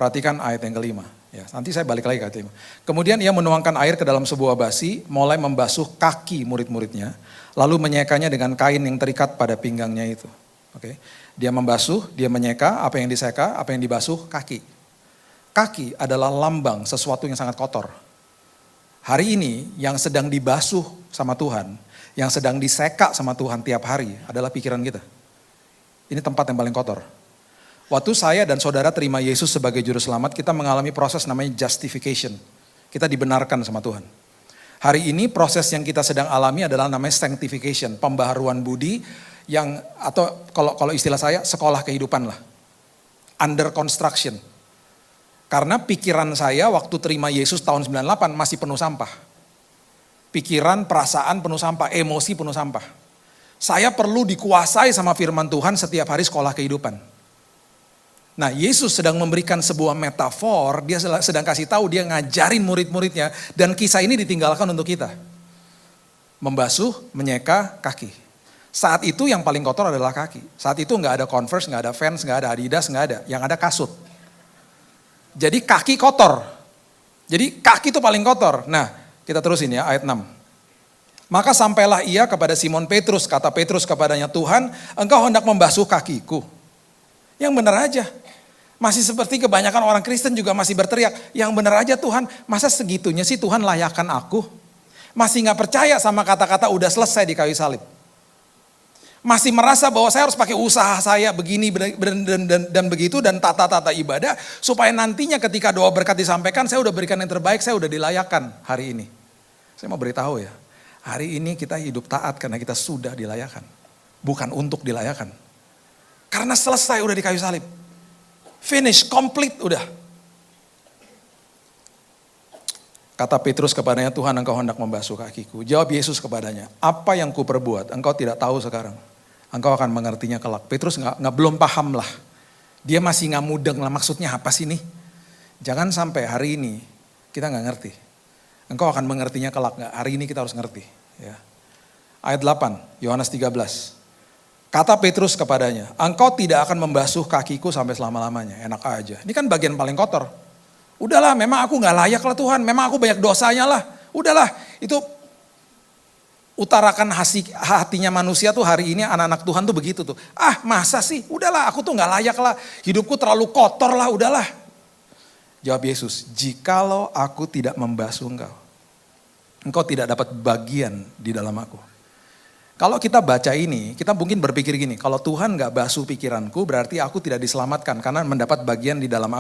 Perhatikan ayat yang kelima. Ya, nanti saya balik lagi ke ayat 5. Kemudian ia menuangkan air ke dalam sebuah basi, mulai membasuh kaki murid-muridnya, lalu menyekanya dengan kain yang terikat pada pinggangnya itu. Oke. Dia membasuh, dia menyeka, apa yang diseka, apa yang dibasuh, kaki. Kaki adalah lambang sesuatu yang sangat kotor. Hari ini yang sedang dibasuh sama Tuhan, yang sedang diseka sama Tuhan tiap hari adalah pikiran kita. Ini tempat yang paling kotor. Waktu saya dan saudara terima Yesus sebagai juru selamat, kita mengalami proses namanya justification. Kita dibenarkan sama Tuhan. Hari ini proses yang kita sedang alami adalah namanya sanctification, pembaharuan budi yang atau kalau istilah saya sekolah kehidupan lah. Under construction. Karena pikiran saya waktu terima Yesus tahun 98 masih penuh sampah. Pikiran, perasaan penuh sampah, emosi penuh sampah. Saya perlu dikuasai sama firman Tuhan setiap hari sekolah kehidupan. Nah, Yesus sedang memberikan sebuah metafor, dia sedang kasih tahu, dia ngajarin murid-muridnya, dan kisah ini ditinggalkan untuk kita. Membasuh, menyeka kaki. Saat itu yang paling kotor adalah kaki. Saat itu nggak ada Converse, nggak ada Vans, nggak ada Adidas, nggak ada. Yang ada kasut. Jadi kaki kotor. Jadi kaki itu paling kotor. Nah, kita terusin ya ayat 6. Maka sampailah ia kepada Simon Petrus, kata Petrus kepadanya, Tuhan, engkau hendak membasuh kakiku. Yang benar aja. Masih seperti kebanyakan orang Kristen juga masih berteriak, yang benar aja Tuhan, masa segitunya sih Tuhan layakkan aku? Masih gak percaya sama kata-kata udah selesai di kayu salib. Masih merasa bahwa saya harus pakai usaha saya begini dan begitu dan tata-tata ibadah, supaya nantinya ketika doa berkat disampaikan, saya udah berikan yang terbaik, saya udah dilayakkan hari ini. Saya mau beritahu ya, hari ini kita hidup taat karena kita sudah dilayakkan. Bukan untuk dilayakkan. Karena selesai udah di kayu salib. Finish, complete, udah. Kata Petrus kepadanya, Tuhan engkau hendak membasuh kakiku. Jawab Yesus kepadanya, apa yang ku perbuat engkau tidak tahu sekarang. Engkau akan mengertinya kelak. Petrus belum paham lah. Dia masih nggak mudeng lah, maksudnya apa sih nih. Jangan sampai hari ini kita nggak ngerti. Engkau akan mengertinya kelak, nggak? Hari ini kita harus ngerti. Ya. Ayat 8, Yohanes 13. Kata Petrus kepadanya, engkau tidak akan membasuh kakiku sampai selama-lamanya. Enak aja. Ini kan bagian paling kotor. Udahlah, memang aku gak layak lah Tuhan. Memang aku banyak dosanya lah. Udahlah, itu utarakan hatinya manusia tuh hari ini anak-anak Tuhan tuh begitu tuh. Ah masa sih, udahlah aku tuh gak layak lah. Hidupku terlalu kotor lah, udahlah. Jawab Yesus, jikalau aku tidak membasuh engkau, engkau tidak dapat bagian di dalam aku. Kalau kita baca ini, kita mungkin berpikir gini, kalau Tuhan gak basuh pikiranku berarti aku tidak diselamatkan karena mendapat bagian di dalam aku.